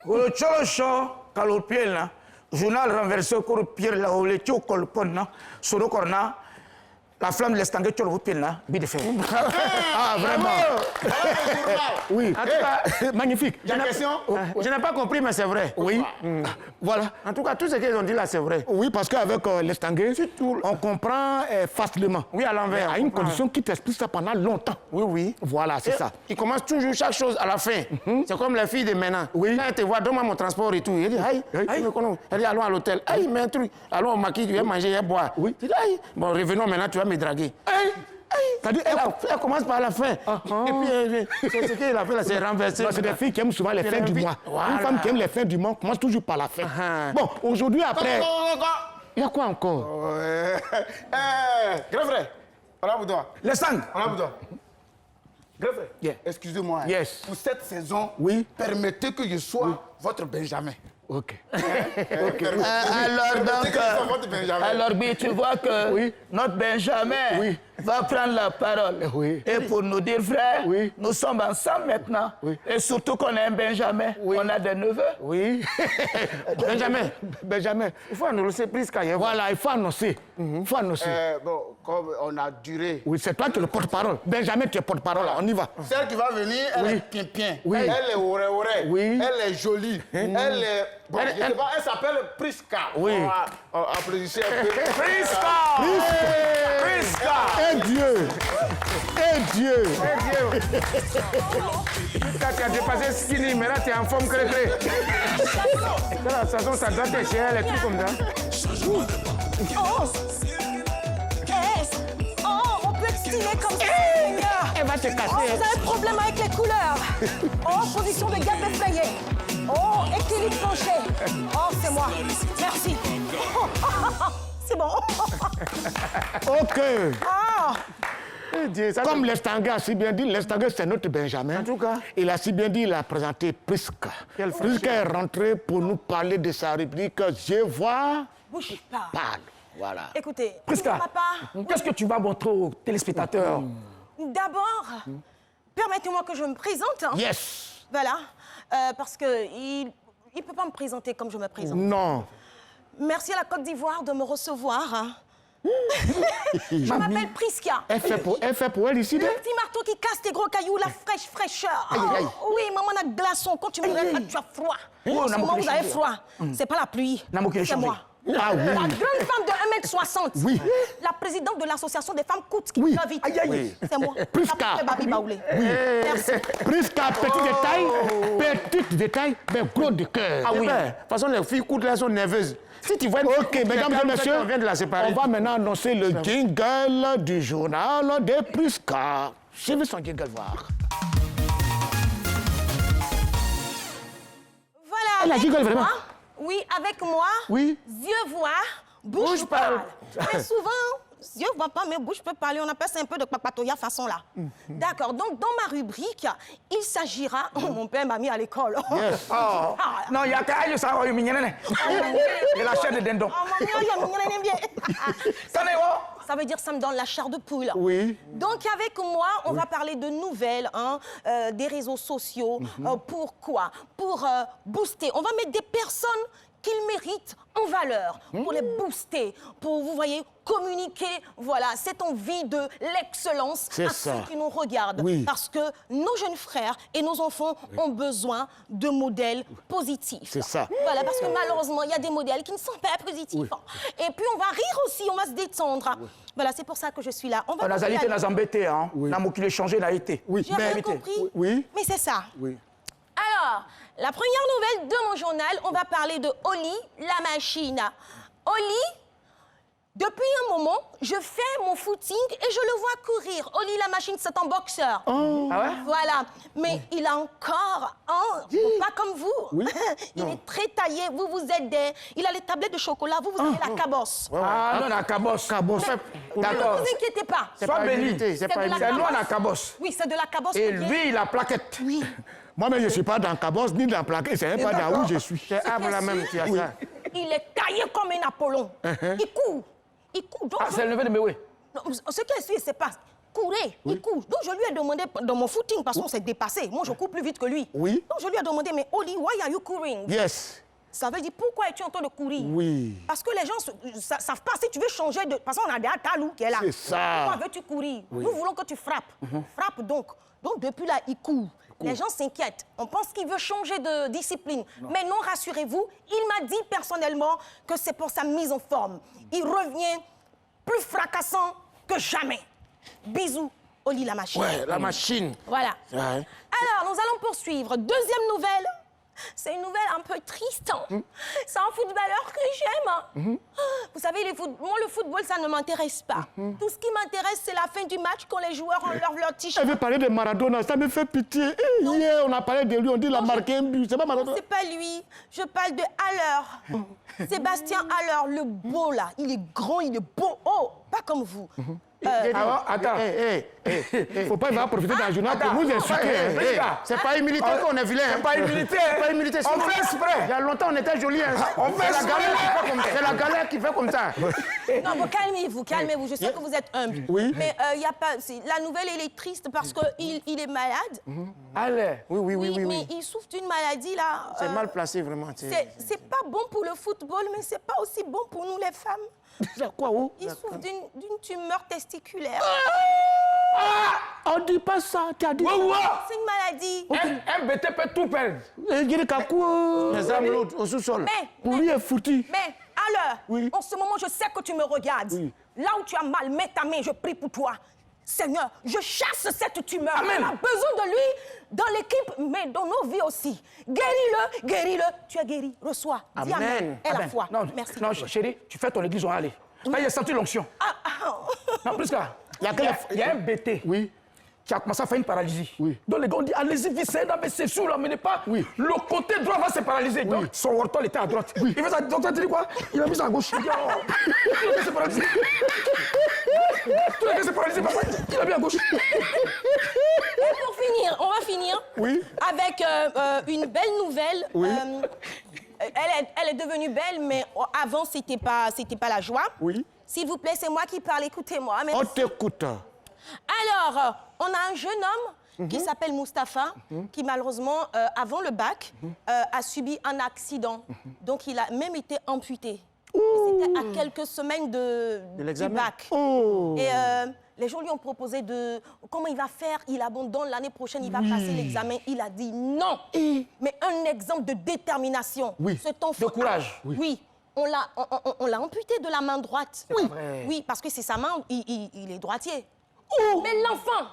Le cholo, quand le pied journal renversé, quand le pied là, le tchou colpon, sur le corner, la flamme de l'estanguet, tu le vois là, bien de faire. Ah, vraiment. Oui. En tout cas, magnifique. Je n'ai pas compris, mais c'est vrai. Oui. Voilà. En tout cas, tout ce qu'ils ont dit là, c'est vrai. Oui, parce qu'avec l'estanguet, on comprend facilement. Oui, à l'envers. À une condition qui t'explique ça pendant longtemps. Oui, oui. Voilà, c'est ça. Il commence toujours chaque chose à la fin. C'est comme les filles de maintenant. Oui. Quand elle te voit, donne-moi mon transport et tout. Elle dit, aïe, aïe, elle dit, allons à l'hôtel. Aïe, mets un truc. Allons au maquis, tu vas manger, tu vas boire. Oui. Tu dis, aïe, bon, revenons maintenant, tu vas me draguer. Aïe. Elle commence par la fin. Et puis, c'est ce qu'il a fait là, c'est renversé. C'est des filles qui aiment souvent les fins du mois. Voilà. Une femme qui aime les fins du mois commence toujours par la fin. Bon, aujourd'hui, après... Il y a quoi encore? Grand frère, voilà vous doigt. Les sangs. Voilà vous doigt. Grand frère, Yeah. excusez-moi. Yes. Pour cette saison, Oui. permettez que je sois votre Benjamin. Ok. Alors donc, alors bien, tu vois que notre Benjamin va prendre la parole. Oui. Et pour nous dire, frère, nous sommes ensemble maintenant. Et surtout qu'on a un Benjamin, on a des neveux. Oui. Benjamin. Il faut annoncer plus qu'à Voilà, il faut annoncer. Il faut annoncer. Bon, comme on a duré. Oui, c'est toi qui es le porte-parole. Benjamin, tu es porte-parole. On y va. Celle qui va venir, elle est pimpien. Oui. Elle est oré-oré. Oui. Elle est jolie. Elle est... Bon, je sais pas, elle s'appelle Priska. Oui. Applaudissez un peu. Priska. Priska. Et Dieu. Et Dieu. Quand tu as dépassé skinny, mais là tu es en forme cré-cré. De la façon, ça doit être cher, les trucs comme ça. On peut être stylé comme ça. Elle va te casser. Oh, vous avez un problème avec les couleurs. Oh, position de gap effrayé. Oh, équilibre penché. Oh, c'est moi. Merci. C'est bon. Ok. Ah. Comme l'estanguet a si bien dit, l'estanguet c'est notre Benjamin. En tout cas. Il a si bien dit, il a présenté Priska. Priska est rentrée pour nous parler de sa rubrique Je vois, Bouge pas. parle. Voilà. Écoutez, Priska, papa. qu'est-ce que tu vas montrer aux téléspectateurs? D'abord, permettez-moi que je me présente. Hein. Yes. Voilà. Parce que il peut pas me présenter comme je me présente. Non. Merci à la Côte d'Ivoire de me recevoir. Hein. Je m'appelle Priska. Elle fait pour elle ici. Le petit marteau qui casse tes gros cailloux, la fraîche fraîcheur. aïe. Oh, oui, maman a glaçon. Quand tu me regardes, tu as froid. En ce moment, vous avez froid. C'est pas la pluie. C'est moi. Ah oui. La grande femme de 1m60. Oui. La présidente de l'association des femmes coûtes qui va vite. C'est moi. Priska. Babi Baoulé. Merci. Priska, petit détail, mais gros de cœur. Ah oui. De toute façon, les filles coûtent là, sont nerveuses. Si tu vois une Ok, mesdames et messieurs, on vient de la séparer. on va maintenant annoncer le jingle du journal de Priska. Suivez son jingle voir. Voilà. Elle a avec jingle, vraiment. moi, oui, avec moi. Oui. Yeux voient, bouche parle. Mais souvent, yeux voient pas, mais bouche peut parler. On appelle ça un peu de papatoya façon là. D'accord. Donc, dans ma rubrique, il s'agira... Mon père m'a mis à l'école. Yes. Oh. Non, il y a qu'à aller savoir une mignonne. Et la chair de dindon. Ça veut dire que ça me donne la chair de poule. Oui. Donc, avec moi, on va parler de nouvelles, hein, des réseaux sociaux. Pourquoi? Pour booster. On va mettre des personnes qu'ils méritent en valeur, pour les booster, pour, vous voyez, communiquer, voilà, cette envie de l'excellence à ceux qui nous regardent. Oui. Parce que nos jeunes frères et nos enfants ont besoin de modèles positifs. C'est ça. Voilà, parce que malheureusement, il y a des modèles qui ne sont pas positifs. Et puis, on va rire aussi, on va se détendre. Voilà, c'est pour ça que je suis là. On va Nazali te n'a embêté, hein. N'a qu'il changé, n'a été. Oui. J'ai rien compris. Oui. Mais c'est ça. Oui. Alors, la première nouvelle de mon journal, on va parler de Oli, la machine. Oli, depuis un moment, je fais mon footing et je le vois courir. Oli, la machine, c'est un boxeur. Oh. Ah ouais? Voilà. Mais il a encore pas comme vous. Oui. Il est très taillé. Vous, vous êtes des... Il a les tablettes de chocolat. Vous, vous avez la cabosse. Ah non, la cabosse. Cabosse. Ne vous inquiétez pas. Sois béni. C'est de la C'est nous, cabosse. la cabosse. Oui, c'est de la cabosse. Et lui, il a plaquette. Oui. Moi-même, je ne suis pas dans Cabosse ni dans Plaquet. C'est même pas dans où je suis. C'est la même qui a ça. Il est taillé comme un Apollon. Il court. Il court. Donc, Ah, c'est le neveu de Méoué. non, ce qu'il suit, c'est pas courir. Il court. Donc, je lui ai demandé dans mon footing, parce qu'on s'est dépassé. Moi, je cours plus vite que lui. Oui. Donc, je lui ai demandé, mais Oli, why are you couring? Yes. Ça veut dire pourquoi es-tu en train de courir? Oui. Parce que les gens ne savent pas si tu veux changer de... Parce qu'on a des Talou qui est là. C'est ça. Pourquoi veux-tu courir? Oui. Nous voulons que tu frappes. Frappe donc. Donc depuis là, il court. Les gens s'inquiètent. On pense qu'il veut changer de discipline. Mais non, rassurez-vous, il m'a dit personnellement que c'est pour sa mise en forme. Il revient plus fracassant que jamais. Bisous, Oli la machine. Ouais, la machine. Voilà. Ouais. Alors, nous allons poursuivre. Deuxième nouvelle. C'est une nouvelle un peu triste. C'est un footballeur que j'aime. Vous savez, moi, le football, ça ne m'intéresse pas. Tout ce qui m'intéresse, c'est la fin du match quand les joueurs enlèvent leur t-shirt. Elle veut parler de Maradona, ça me fait pitié. Hier, on a parlé de lui, on dit qu'il a marqué un but. C'est pas Maradona. C'est pas lui. Je parle de Haller. Sébastien Haller, le beau là. Il est grand, il est beau. Oh, pas comme vous. Attends. Faut pas, il va profiter d'un journal pour nous insulter. C'est pas une militaire qu'on est vilain. C'est pas une militaire. C'est pas une militaire. On fait exprès. Il y a longtemps, on était jolis. On fait C'est la galère qui fait comme ça. Non, bon, calmez-vous, calmez-vous. Je sais que vous êtes humble. Oui. Mais y a pas, la nouvelle, elle est triste parce qu'il est malade. Allez. Oui. Mais il souffre d'une maladie, là. C'est mal placé, vraiment. C'est pas bon pour le football, mais c'est pas aussi bon pour nous, les femmes. C'est quoi, où? Il souffre d'une tumeur testiculaire. On dit pas ça, tu as dit. C'est une maladie. Un BT peut tout perdre. Les âmes au sous-sol. Pour lui, est foutu. Mais, alors, en ce moment, je sais que tu me regardes. Là où tu as mal, mets ta main, je prie pour toi. Seigneur, je chasse cette tumeur. Amen. On a besoin de lui dans l'équipe, mais dans nos vies aussi. Guéris-le, guéris-le. Tu es guéri, reçois. Dis amen. Et la foi. Non, merci. Non, chérie, tu fais ton église, on va aller. Là, il a senti l'onction. Non, plus qu'à. Il y a un BT. Oui. Qui a commencé à faire une paralysie. Oui. Donc les gars ont dit, allez-y, vite, c'est là, mais c'est sûr, là, mais pas. Oui. Le côté droit va se paralyser. Donc son ortol était à droite. Oui. Il fait ça, donc tu dis quoi? Il a mis ça à gauche. Il dit, oh, tout le gars s'est paralysé. Tout le gars s'est paralysé, papa. Il a mis à gauche. Et pour finir, on va finir avec une belle nouvelle. Oui. Elle est devenue belle, mais avant, c'était pas la joie. Oui. S'il vous plaît, c'est moi qui parle, écoutez-moi. On Merci. t'écoute. Alors, on a un jeune homme qui s'appelle Mustapha, qui malheureusement, avant le bac, a subi un accident. Donc, il a même été amputé. C'était à quelques semaines du bac. Et les gens lui ont proposé comment il va faire. Il abandonne l'année prochaine, il va passer l'examen. Il a dit non. Mais un exemple de détermination. Cet enfant, de courage. Oui. On l'a amputé de la main droite. Oui, parce que c'est sa main, il est droitier. Mais l'enfant,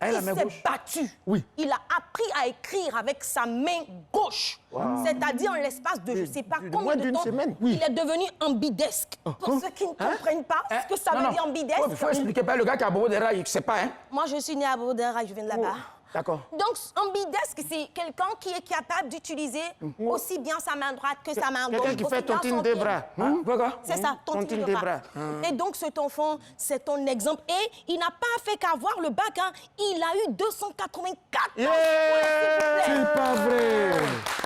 il s'est battu. Il a appris à écrire avec sa main gauche. C'est-à-dire en l'espace de je ne sais pas combien de temps, il est devenu ambidesque. Pour ceux qui ne comprennent pas ce que ça veut dire ambidesque. Il faut expliquer pas le gars qui a Bobo des rails, il ne sait pas. Hein? Moi, je suis née à Bobo des rails, je viens de là-bas. D'accord. Donc, ambidesque, c'est quelqu'un qui est capable d'utiliser aussi bien sa main droite que sa main gauche. Quelqu'un qui fait tontine des bras. C'est ça, tontine des bras. Et donc, cet enfant, c'est ton exemple. Et il n'a pas fait qu'avoir le bac. Hein. Il a eu 284 points. C'est pas vrai.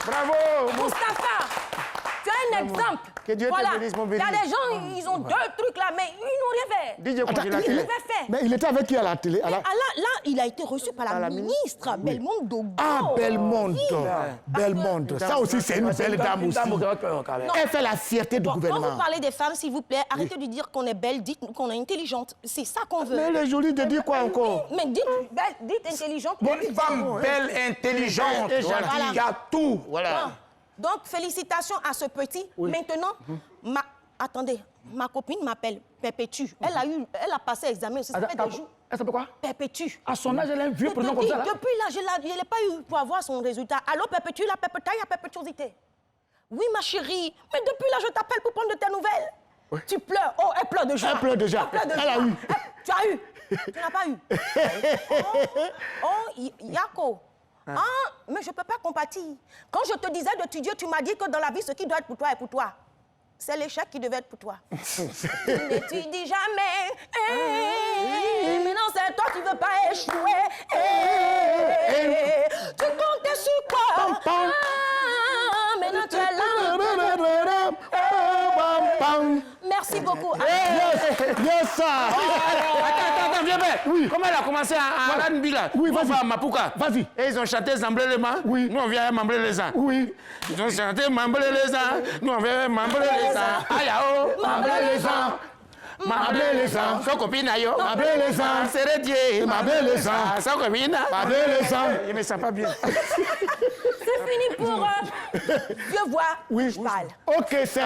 Bravo. Mustapha, tu as un exemple. Que Dieu te bénisse, mon béni. Il y a des gens, ils ont 2 trucs là, mais ils n'ont rien fait. DJ Il l'avait fait. Mais il était avec qui à la télé? Là, il a été reçu par la ministre Belmondo. Ah, Belmondo. Belmondo. Ça aussi, c'est une belle dame aussi. Elle fait la fierté du Quand gouvernement. vous parlez des femmes, s'il vous plaît, arrêtez de dire qu'on est belle, dites qu'on est intelligente. C'est ça qu'on veut. Mais elle est jolie de dire quoi encore? Mais dites belle, dites intelligente. Une femme belle, intelligente, qui a tout. Voilà. Donc, félicitations à ce petit. Maintenant, attendez, ma copine m'appelle Perpétue. Elle a passé l'examen aussi. Ça fait des jours. Elle s'appelle quoi? Perpétue. À son âge, elle a un vieux prénom comme ça, là? Depuis là, je ne l'ai pas eu pour avoir son résultat. Allô, Perpétue, la perpétaille à perpétuosité. Oui, ma chérie. Mais depuis là, je t'appelle pour prendre de tes nouvelles. Tu pleures. Oh, elle pleure déjà. Elle pleure déjà. Elle a eu. Tu as eu. Tu n'as pas eu. Yako. Mais je ne peux pas compatir. Quand je te disais d'étudier, tu m'as dit que dans la vie, ce qui doit être pour toi est pour toi. C'est l'échec qui devait être pour toi. Tu n'étudies jamais. Mais non, c'est toi qui ne veux pas échouer. Tu comptais sur quoi? Maintenant, tu es là. Merci. Merci beaucoup. Yes, ça. Attends, viens faire. Oui. Comment elle a commencé à R&B là? Oui, vas-y. vas-y. À Mapuka. Vas-y. Et ils ont chanté Zamblé les mains. Oui. Nous, on vient Mamblé les ans. Oui. Ils ont chanté Mamblé les ans. Nous, on vient Mamblé les ans. Aïe, oh. Mamblé les ans. Mamblé les ans. Son copine, aïe, oh. Mamblé les ans. C'est Dieu. Mamblé les ans. Son copine. Mamblé les ans. Je me sens pas bien. C'est fini pour Dieu voit, Oui. je parle. Ok, c'est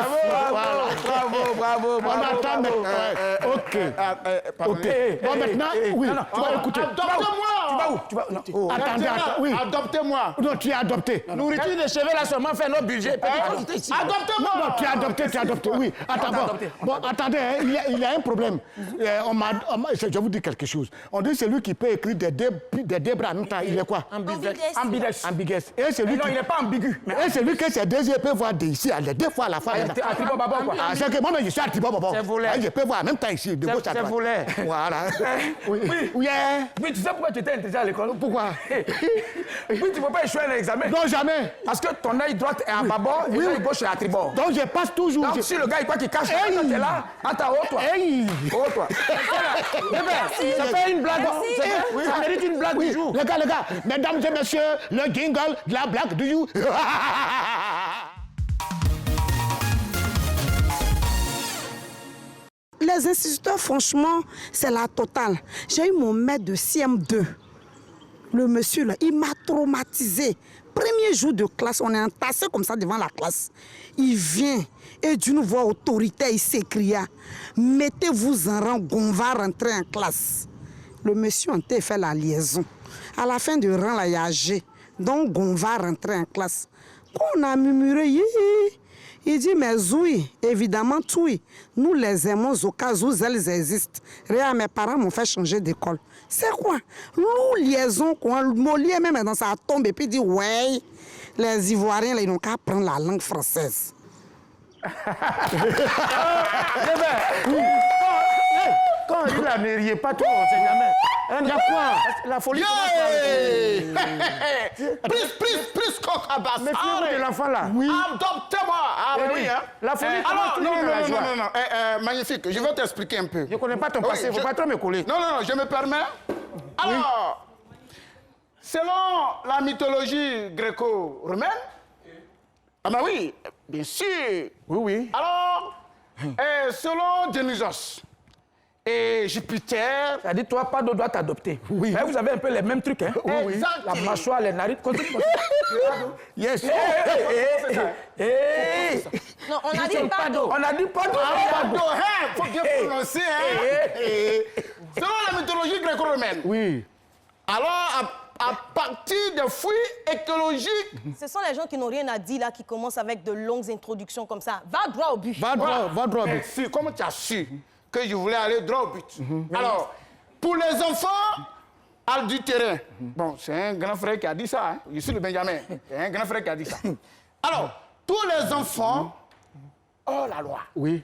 Bravo. On attend maintenant. Ok. Ok. Bon, maintenant, oui. Tu vas écouter. Tu vas où? Tu vas où? Attendez, oui. Adoptez-moi. Non, tu es adopté. Nourriture de cheveux là seulement fait notre budget. Adoptez-moi. Non, tu es adopté, oui. Attends, bon, attendez, hein, il y a un problème. Je vous dis quelque chose. On dit celui qui peut écrire des deux bras en même temps, il est quoi? Ambiguës. Et celui Non, il n'est pas ambigu. Et celui qui ses deux yeux peut voir d'ici à deux fois à la fin. Atibo Baba, quoi. C'est que moi, je suis Atibo Baba. C'est volet. Je peux voir en même temps ici, de gauche à droite. C'est volet. Voilà. Oui. Oui. Oui, tu sais pourquoi tu étais intelligent à l'école? Pourquoi? Oui, tu ne peux pas échouer un examen. Non, jamais. Parce que ton œil droit est à bâbord et l'œil gauche est à tribord. Donc, je passe toujours. Donc, si le gars, il croit qu'il cache, quand tu es là, attends, haut-toi. Haut-toi. Ça fait une blague. Ça mérite une blague du jour. Les gars, mesdames et messieurs, le jingle de la blague du jour. Les instituteurs, franchement, c'est la totale. J'ai eu mon maître de CM2. Le monsieur, là, il m'a traumatisé. Premier jour de classe, on est entassé comme ça devant la classe. Il vient et d'une voix autoritaire, il s'écria « Mettez-vous en rang, on va rentrer en classe. » Le monsieur a fait la liaison. À la fin du rang, là, il y a G. Donc, on va rentrer en classe. On a murmuré, il dit, mais oui, évidemment, oui. Nous les aimons au cas où elles existent. Réa, mes parents m'ont fait changer d'école. C'est quoi? Nous, liaison, quoi. Molière même dans sa tombe et puis dit, ouais, les Ivoiriens, là, ils n'ont qu'à prendre la langue française. Quand il a ne riez pas trop, on sait jamais. Il y a quoi? La folie. Plus coq à basse. Mais fiez-vous de l'enfant là. Oui. Adoptez-moi. Ah oui, hein. La folie. Alors, non. Magnifique. Je vais t'expliquer un peu. Je ne connais pas ton passé, il ne faut pas trop me coller. Non, je me permets. Alors, selon la mythologie gréco-romaine, ah ben oui, bien sûr. Oui. Alors, selon Dionysos et Jupiter... Ça dit, toi, pas de doigt t'adopter. Oui. Mais vous avez un peu les mêmes trucs, hein? Oui. La mâchoire, les narines, continue. Yes. Non, on a dit pas d'eau. On a dit pas d'eau. Faut bien prononcer, hein? Selon la mythologie gréco-romaine. Oui. Alors, à partir des fruits écologiques... Ce sont les gens qui n'ont rien à dire, là, qui commencent avec de longues introductions comme ça. Va droit au but. Va droit au but. Si, comme tu as su que je voulais aller droit au but. Alors, pour les enfants, adultérins. Bon, c'est un grand frère qui a dit ça. Hein? Je suis le Benjamin. C'est un grand frère qui a dit ça. Alors, tous les enfants ont la loi. Oui.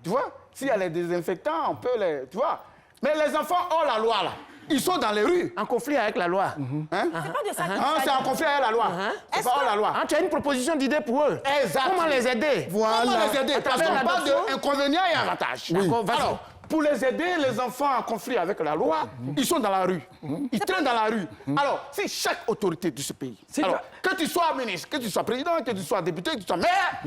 Tu vois? S'il y a les désinfectants, on peut les... Tu vois? Mais les enfants ont la loi, là. Ils sont dans les rues. En conflit avec la loi. Hein? C'est pas de ça qu'il Ah, c'est en conflit avec la loi. C'est pas la loi. Ah, tu as une proposition d'idée pour eux. Exactement. Comment les aider? Comment les aider? Parce travers qu'on parle l'adoption? d'inconvénients et avantages. D'accord, vas-y. Alors, pour les aider, les enfants en conflit avec la loi, ils sont dans la rue. Ils traînent dans la rue. Alors, si chaque autorité de ce pays, alors, que tu sois ministre, que tu sois président, que tu sois député, que tu sois maire,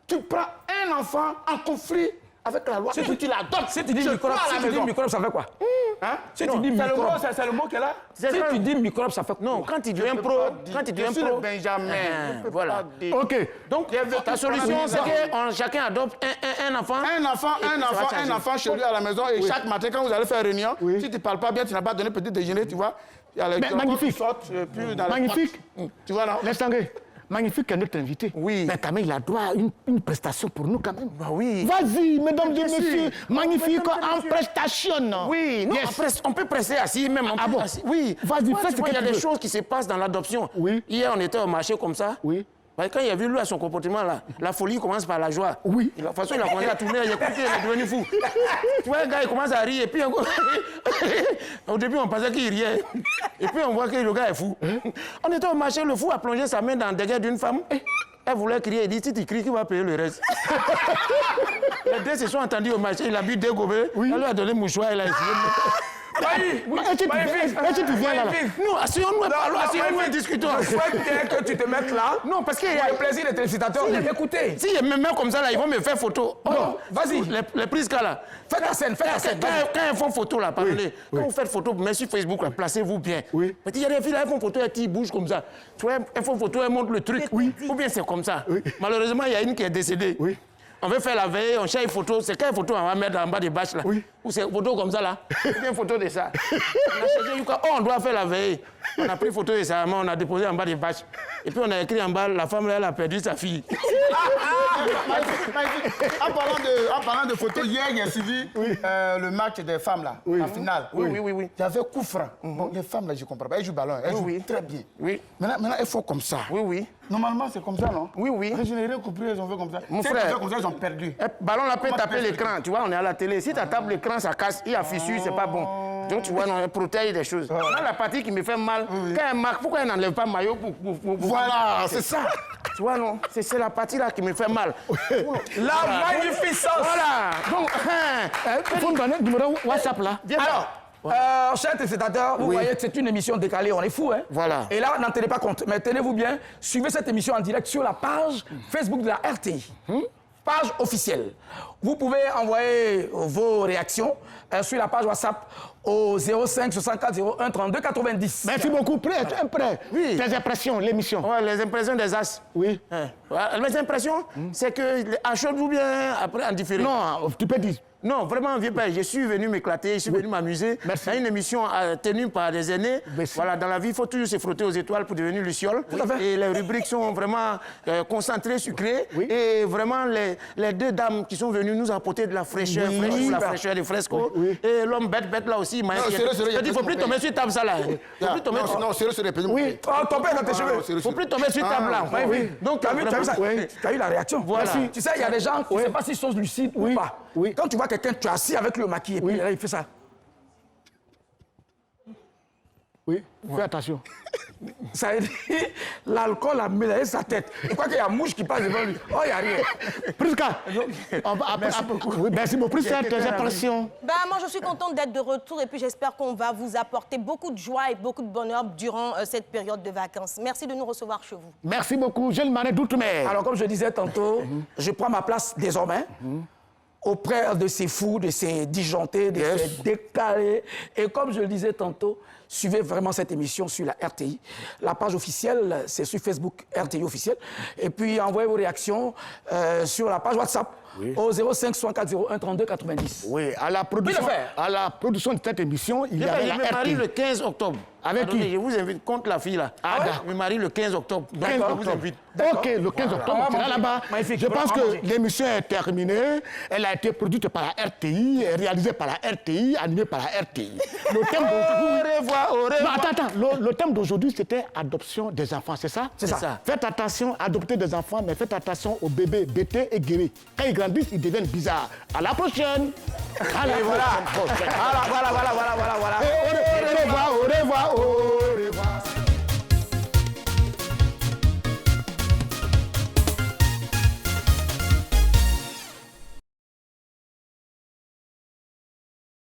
tu prends un enfant en conflit avec la loi et tu l'adoptes. Si tu dis microbe, ça fait quoi? Hein? Si tu dis microbe, c'est le mot qu'elle a. Si tu dis microbe, ça fait quoi? Non, quand il devient pro, Benjamin. Voilà. Ok. Donc, ta solution, c'est que chacun adopte un enfant. Un enfant chez lui à la maison et chaque matin, quand vous allez faire réunion, si tu ne parles pas bien, tu n'as pas donné petit déjeuner, tu vois. Il y a les magnifique. Magnifique. Tu vois, non? Laisse tomber. Magnifique est notre invité. Oui. Mais quand même, il a droit à une prestation pour nous quand même. Bah oui. Vas-y, mesdames et messieurs. Magnifique en prestation. Oui, non, on peut presser assis même. Ah bon? Oui. Vas-y, fais ce que tu veux. Il y a des choses qui se passent dans l'adoption. Oui. Hier, on était au marché comme ça. Oui. Parce que quand il a vu lui à son comportement là, la folie commence par la joie. Oui. De toute façon, il a commencé à tourner, il a écouté, il est devenu fou. Tu vois, un gars, il commence à rire, et puis au début, on pensait qu'il riait. Et puis, on voit que le gars est fou. On était au marché, le fou a plongé sa main dans le dégât d'une femme. Elle voulait crier, il dit, si tu cries, qui va payer le reste? Les deux se sont entendus au marché, il a bu dégobé, elle lui a donné mouchoir, elle a essayé. Est-ce que tu viens là? Non, asseyons-nous et parlons, asseyons-nous et discutons. Je souhaite bien que tu te mettes là. Non, parce qu'il y a a le plaisir des téléspectateurs de m'écouter. Si ils me mettent comme ça, là, ils vont me faire photo. Non, vas-y. Les prises cas là. Fais ta scène, fais ta scène. Quand ils font photo là, parlez. Quand vous faites photo, mettez sur Facebook, là, placez-vous bien. Oui. Il y a des filles là, elles font photo, elles bougent comme ça. Tu vois, elles font photo, elles montrent le truc. Oui. Ou bien c'est comme ça. Oui. Malheureusement, il y a une qui est décédée. Oui. On veut faire la veille, on cherche une photo. C'est quelle photo on va mettre en bas des bâches là? Oui. Ou c'est une photo comme ça là? Ou bien une photo de ça? On a cherché une fois, on doit faire la veille. On a pris photo de sa maman, on a déposé en bas des bâches. Et puis on a écrit en bas, la femme là, elle a perdu sa fille. En parlant de photos, hier, il y a suivi le match des femmes là, en finale. Oui. J'avais coup franc. Bon, les femmes là, je ne comprends pas. Elles jouent ballon, elles jouent très bien. Oui. Maintenant, elles font comme ça. Oui. Normalement, c'est comme ça, non? Oui. Je n'ai rien compris, elles ont fait comme ça. Mon frère, frère, fait comme ça, ils ont perdu. Ballon là peut taper l'écran, tu vois, on est à la télé. Si tu tapes l'écran, ça casse, il y a fissure, c'est pas bon. Donc tu vois, on protège des choses. Là, la partie qui me fait mal, quand elle marque, pourquoi elle n'enlève pas le maillot pour Voilà, c'est ça. Tu vois, non, c'est la partie là qui me fait mal. La magnificence. Voilà. Donc, il faut me donner le numéro WhatsApp là. Alors, chers téléspectateurs, vous voyez, c'est une émission décalée, on est fous, hein? Voilà. Et là, n'en tenez pas compte. Mais tenez-vous bien, suivez cette émission en direct sur la page Facebook de la RTI. Page officielle. Vous pouvez envoyer vos réactions sur la page WhatsApp au 05 64 01 32 90. Merci beaucoup. Prêt. Oui. Tes impressions, l'émission. Ouais, les impressions des As. Oui. Les impressions, c'est que à chaud ou bien après en différé. Non, tu peux dire. Non, vraiment, vieux père, je suis venu m'éclater, je suis venu m'amuser. C'est une émission tenue par des aînés. Merci. Voilà, dans la vie, il faut toujours se frotter aux étoiles pour devenir luciole. Et les rubriques sont vraiment concentrées, sucrées. Oui. Et vraiment, les deux dames qui sont venues nous apporter de la fraîcheur, la fraîcheur de Fresco. Oui. Et l'homme bête là aussi. Il ne faut plus tomber sur table ça là. Non, sérieux, oui. Tomber dans tes cheveux. Il ne faut plus tomber sur table là. Donc, tu as eu la réaction. Voilà. Tu sais, il y a des gens qui ne savent pas s'ils sont lucides ou pas. Quand tu vois quelqu'un, tu es assis avec le maquis et puis là, il fait ça. Oui, fais attention. Ça veut dire l'alcool a mélangé sa tête. Je crois qu'il y a une mouche qui passe devant lui. Oh, il n'y a rien. Prisca, merci beaucoup. Oui, merci beaucoup. Prisca, tes impressions. Moi, je suis contente d'être de retour et puis j'espère qu'on va vous apporter beaucoup de joie et beaucoup de bonheur durant cette période de vacances. Merci de nous recevoir chez vous. Merci beaucoup. Gilles Manet d'Outre-mer. Alors, comme je disais tantôt, je prends ma place désormais. Auprès de ces fous, de ces disjonctés, de ces décalés. Et comme je le disais tantôt, suivez vraiment cette émission sur la RTI. La page officielle, c'est sur Facebook RTI officiel. Et puis, envoyez vos réactions sur la page WhatsApp au 05 64 01 32 90. Oui, à la production de cette émission, il y avait la RTI. Je me marie le 15 octobre. Avec qui? Je vous invite contre la fille là. Je me marie le 15 octobre. Donc, je vous invite. Ok, le 15 octobre, c'est là-bas. Je pense que l'émission est terminée. Elle a été produite par la RTI, réalisée par la RTI, animée par la RTI. Le thème d'aujourd'hui... Non, attends. Le thème d'aujourd'hui, c'était adoption des enfants, c'est ça? C'est ça. Faites attention, adoptez des enfants, mais faites attention aux bébés bêtés et guéris. Quand ils grandissent, ils deviennent bizarres. À la prochaine. Voilà. Au revoir.